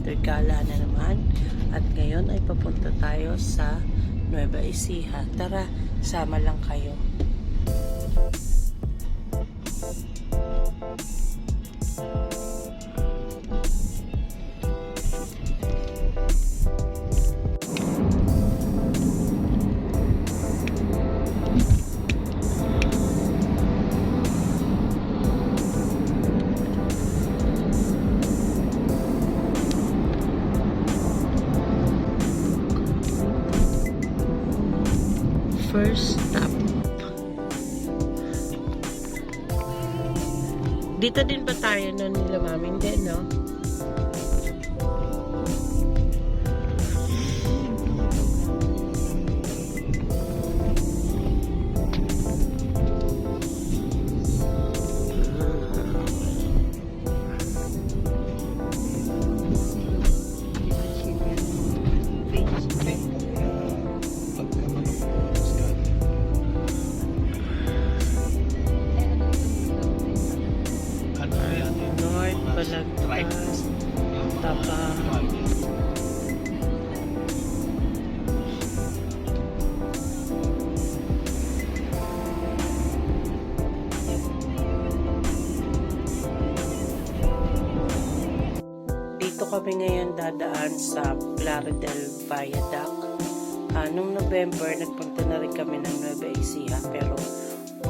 Mother Gala na naman. At ngayon ay papunta tayo sa Nueva Ecija. Tara, sama lang kayo. First stop. Dito din ba tayo nun nila mami? Hindi, no? Balagtas, Tapang. Dito kami ngayon dadaan sa Plaridel Viaduct. Nung November, nagpunta na rin kami ng Nueva Ecija, pero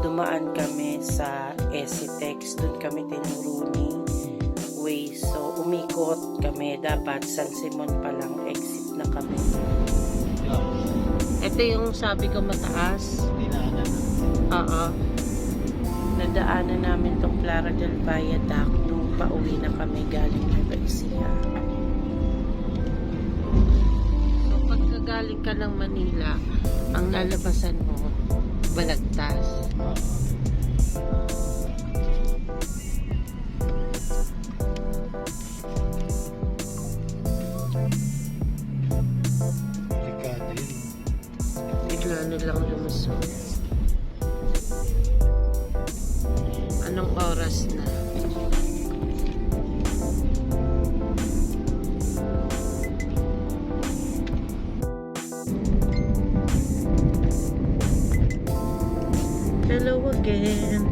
dumaan kami sa Esitex. Doon kami tinuro ni way. So, umikot kami. Dapat San Simon pa lang exit na kami. Ito yung sabi ko mataas. Oo. Nadaanan namin tong Plaridel Viaduct nung pauwi na kami galing Nueva Ecija. So, pagka galing ka ng Manila, ang lalabasan mo, Balagtas. Lalo lang lumusog. Anong oras na? Hello again.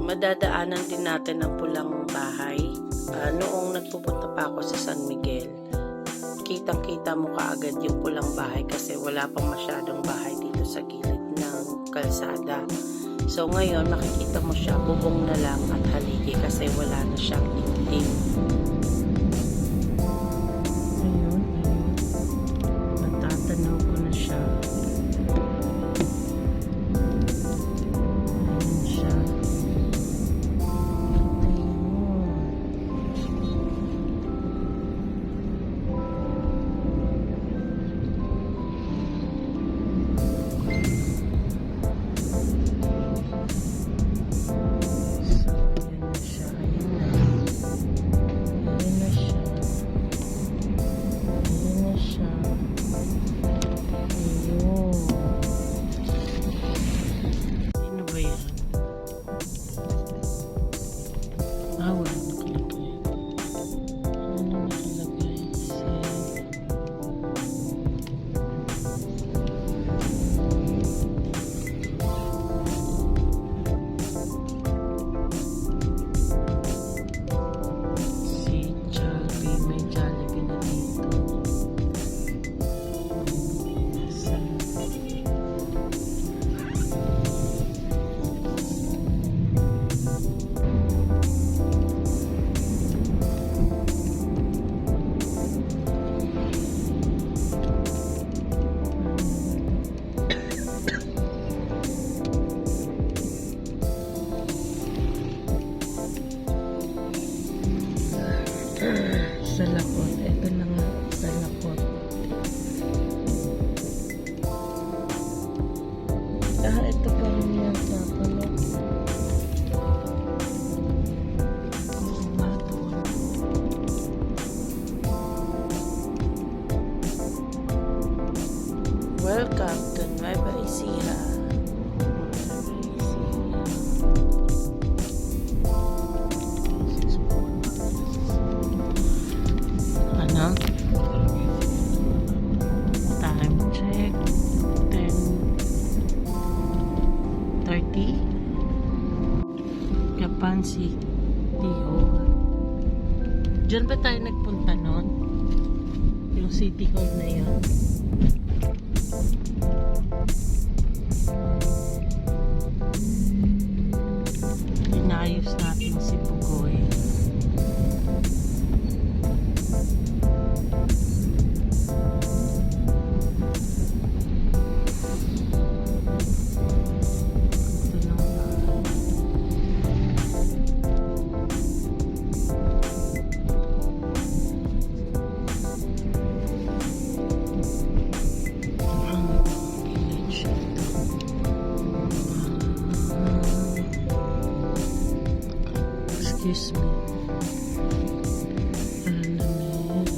Madadaanan din natin ang Pulang Bahay. Noong nagpupunta pa ako sa San Miguel, kitang-kita mo kaagad yung Pulang Bahay kasi wala pang masyadong bahay dito sa gilid ng kalsada. So ngayon makikita mo siya, bubong na lang at haligi kasi wala na siyang dingding. Ayun. Natatanaw ko na siya. Ito pa rin yata pala. Welcome to Nueva Ecija. Ano? Time check. 10:30. Japan City Hall. Diyan ba tayo nagpunta nun? Yung City Hall na yun. Inayos natin si Pugoy. Excuse me. Ang lamig.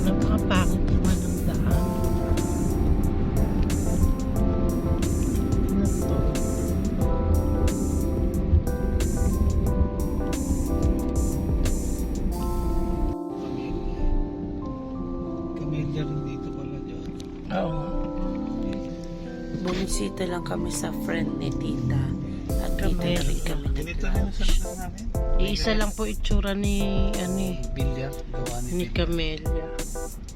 Napakapangit naman ang daan. Ano to? Camellia rin dito pala dyan. Oo. Bumisita lang kami sa friend ni Tita. At dito na rin kami Ganito na yung nag-lunch. sarap namin. Isa lang po itsura ni Bilyar, gawa ni ni Camellia.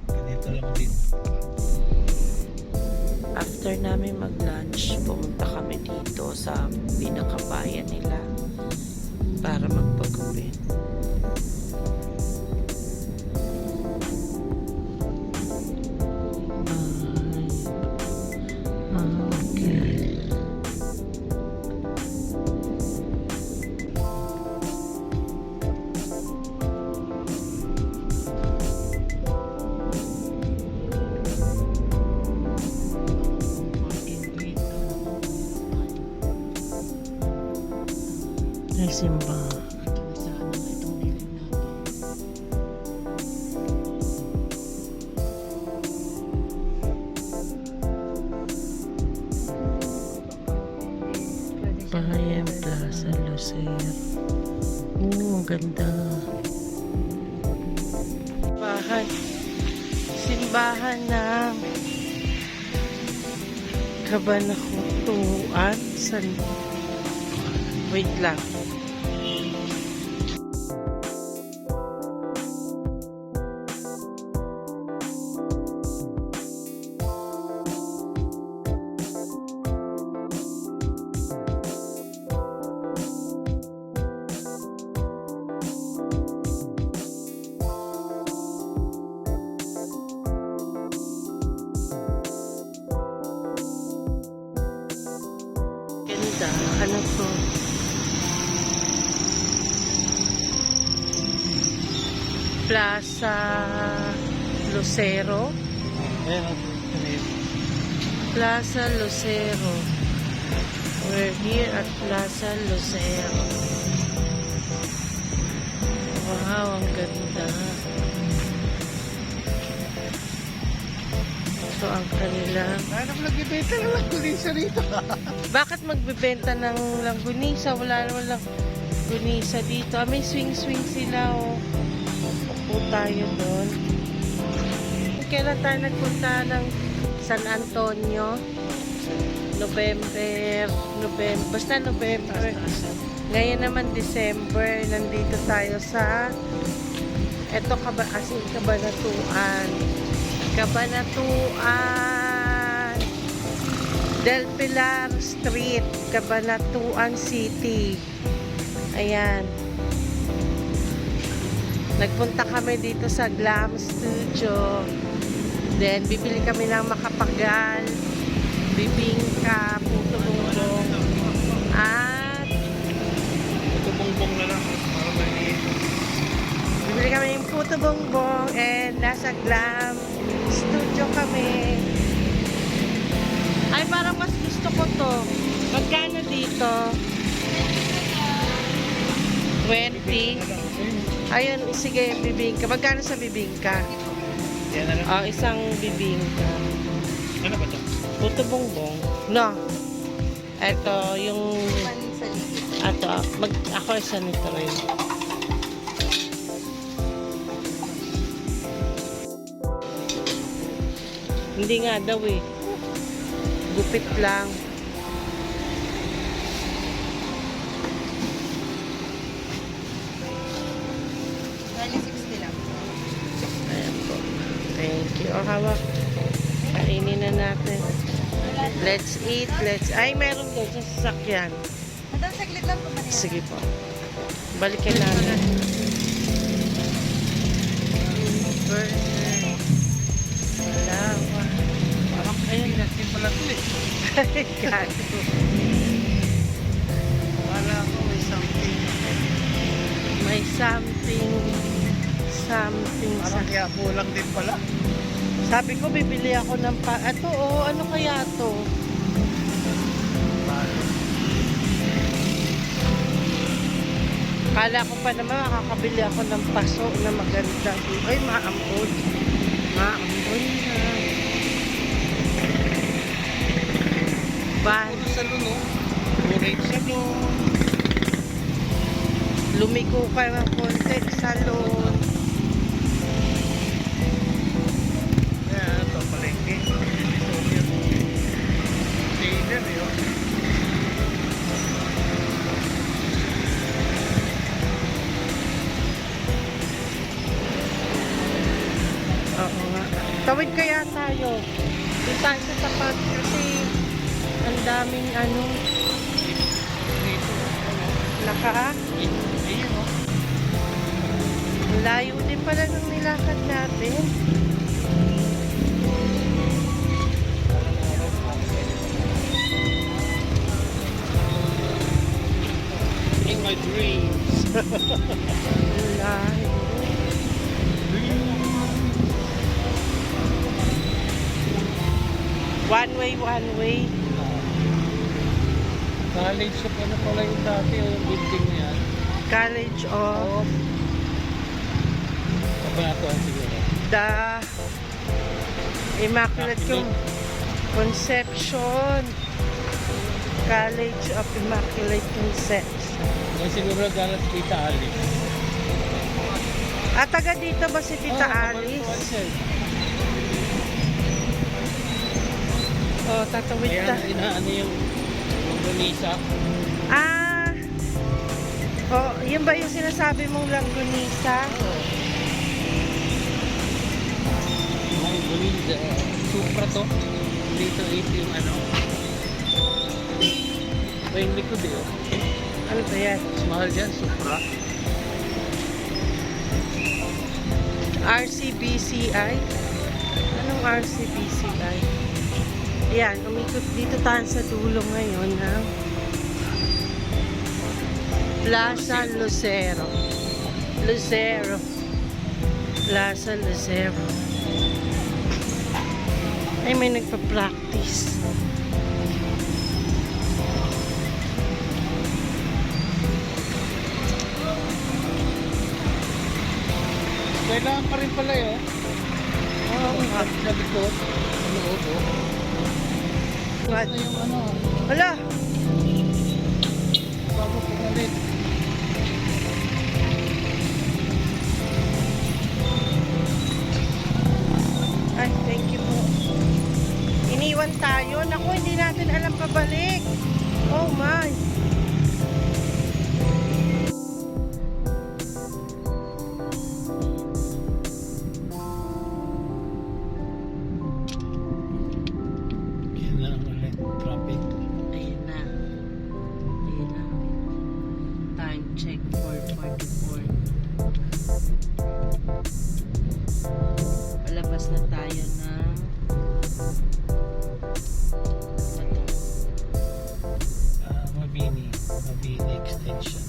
Ganito lang din. After namin mag-lunch, pumunta kami dito sa pinakabayan nila para magpagupit. Okay. Ay, simba. Bayan Plaza Lucero. Ang ganda. Simbahan ng Kabanakutuan. Wait lang. Ganda. Ano to? Plaza Lucero. Ayan, Plaza Lucero. We're here at Plaza Lucero. Wow, ang ganda. So, ang kanilang... Ano nagbibenta ng langgunisa rito? Bakit magbebenta ng langgunisa? Wala naman langgunisa dito. May swing-swing sila, oh. Upo tayo doon. kailan tayo nagpunta ng San Antonio? November, basta November. Ngayon naman December, nandito tayo sa Cabanatuan. Cabanatuan Del Pilar Street, Cabanatuan City. Ayan. Nagpunta kami dito sa Glam Studio. Then, bibili kami ng makapagal, bibingka, puto bongbong. At, Ito bongbong na lang. Para maliit. bibili kami ng puto bongbong and nasa Glam Studio kami. Ay, parang mas gusto ko to. Magkano dito? 20. Ayun, sige, bibingka. Magkano sa bibingka? Yan na lang. Isang bibingka. Ano ba ito? Puto bongbong. No. Ito, yung... ako isa nito rin. Hindi nga daw eh. Gupit lang. Ayan po. Thank you. O, hawak. Kainin na natin. Let's eat. Ay, meron din sa sasakyan. Sige po. Balikan namin. Burger. Dalawa. Parang ayun, natin pala ito eh. Gago. Wala ko, may something. May something sa... Parang kaya kulang din pala. Sabi ko, bibili ako ng Ito, ano kaya to? Kala ko pa naman makakabili ako ng paso na maganda. Ay, maambon. Maambon na. Puro salon, no? Orange salon. Lumiko ka ng konti, salon. Yan, ito palengke. Taylor, yun. Oo nga. Tawid kaya tayo. Doon tayo sa tapat kasi ang daming Dito, ano? Ayun, no? ang layo din pala ng nilakad natin. In my dreams. Ang layo. One way. College of ano pala yung dati, yung building na yan. College of Cabanatuan siguro. the Immaculate Conception. College of Immaculate Conception. Yan siguro galat Tita Alice. At taga dito ba si Tita Alice? Tatawid Kaya ka. inaano yung Longganisa. Yun ba yung sinasabi mong Longganisa? Ang Longganisa. Supra to. Dito ito yung ano. O yung likod eh. Oh. Ano ba yan? Mas mahal dyan, Supra. RCBCI? Anong RCBCI? Ayan, umikot dito tayo sa dulo ngayon ng Plaza Lucero. Plaza Lucero. Ay, may nagpa-practice. Kailangan pa rin pala yun. Oo nga. Sa likod. Sa loob. What? Ito yung ano. Hala! Bago pumalit. naiwan tayo. Naku, hindi natin alam pabalik. Oh my. Yan na ulit. Traffic. Ayun na. Ayun na. Time check 4:44. Palabas na tayo ng Mabini. Mabini Extension.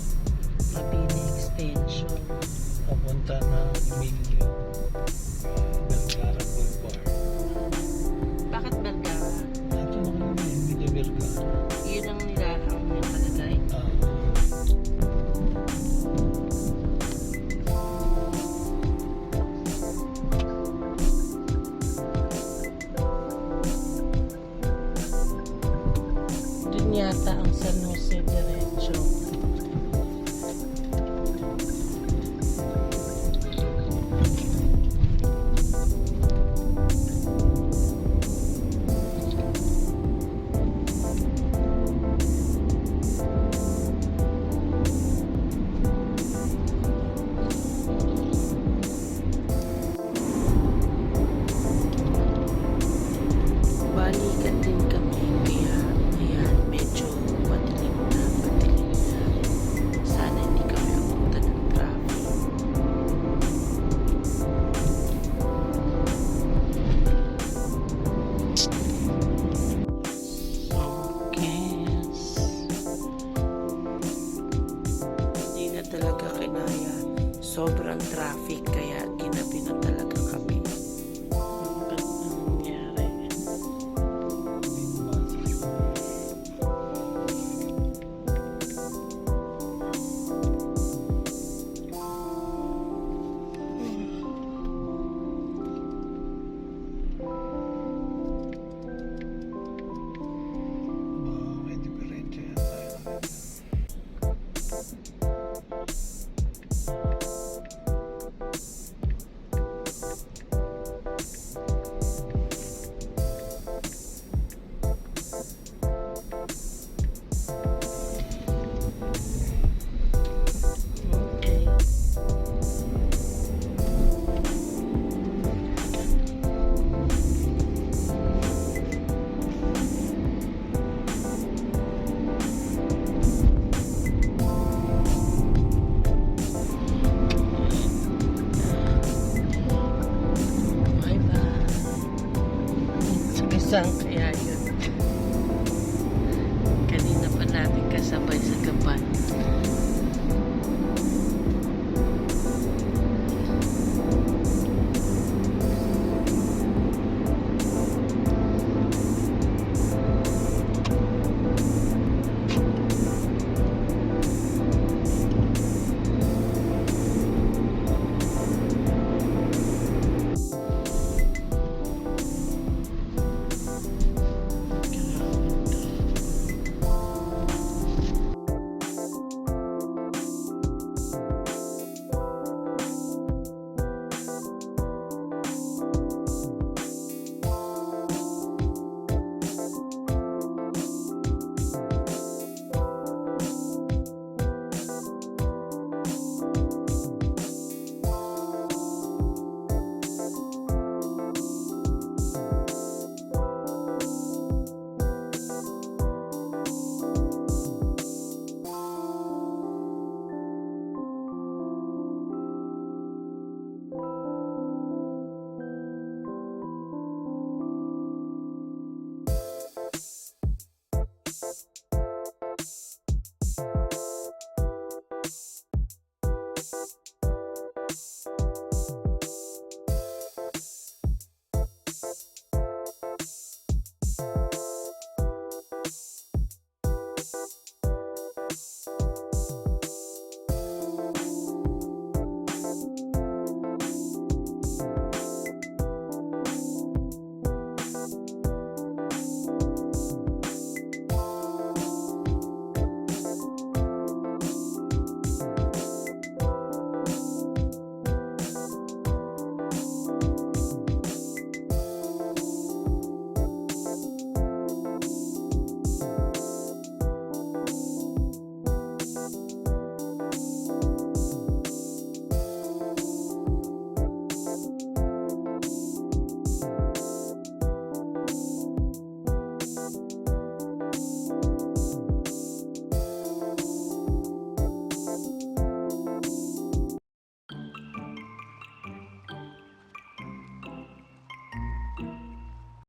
Mabini Extension. Papunta na Emilio. Vergara Boulevard. Bakit Vergara? Ito na kami. Emilio Vergara. Yun ang nilalang nakalagay. Dun yata ang San Jose diretso. Balikan din kami kaya ayan medyo madilim na madilim. Sana hindi kami abutan ng traffic. Okay. Hindi na talaga kinaya. Sobrang traffic kaya ginabi na talaga kami. Ang nangyari. May diferensya yan tayo. Okay. Bye-bye. Saan kaya yun? Kanina pa natin kasabay sa